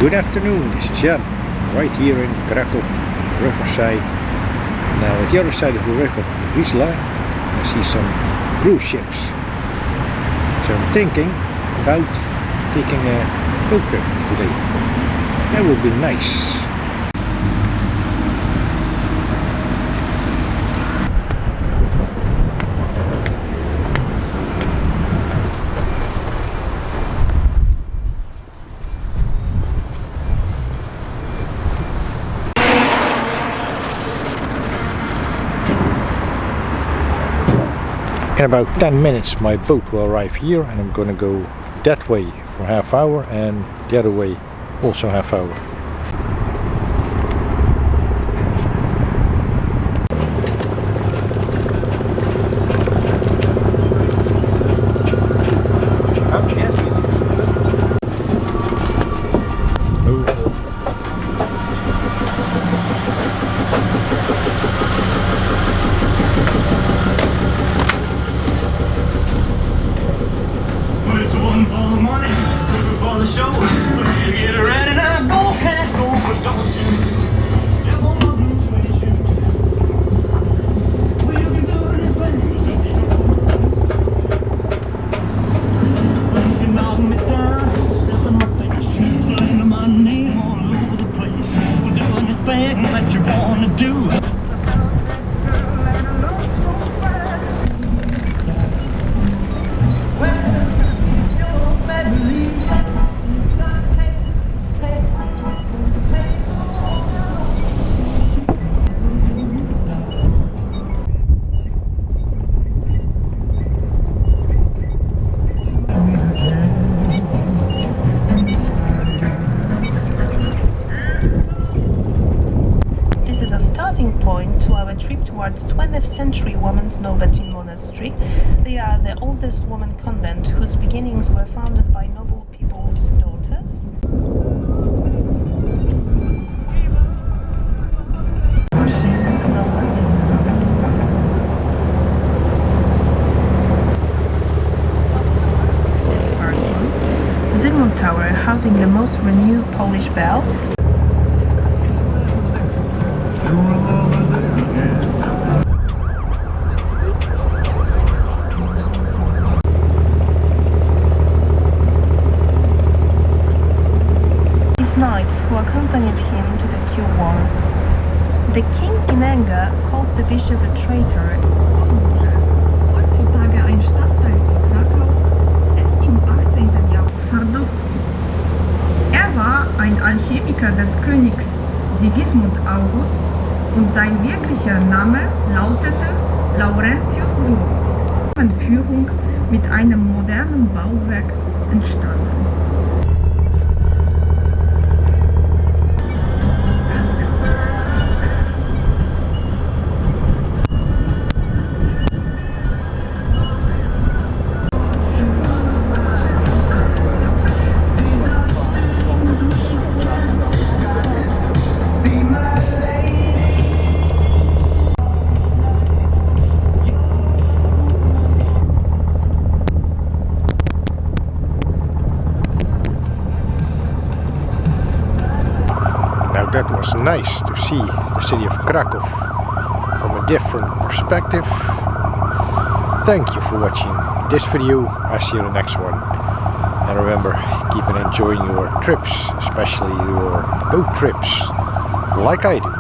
Good afternoon, this is Jan, right here in Kraków, riverside. Now at the other side of the river, Wisła, I see some cruise ships. So I'm thinking about taking a boat trip today. That would be nice. In about 10 minutes my boat will arrive here and I'm gonna go that way for half hour and the other way also half hour. Point to our trip towards 20th century women's Norbertine Monastery. They are the oldest woman convent whose beginnings were founded by noble people's daughters. Zygmunt Tower, housing the most renowned Polish belle. Knights who accompanied him to the Q1. The king in anger called the bishop a traitor. Heutzutage ein Stadtteil von Krakau ist im 18. Jahrhundert Fardowski. War ein Alchemiker des Königs Sigismund August und sein wirklicher Name lautete Laurentius Dom. Führung mit einem modernen Bauwerk entstanden. That was nice to see the city of Kraków from a different perspective. Thank you for watching this video. I'll see you in the next one. And remember, keep on enjoying your trips, especially your boat trips, like I do.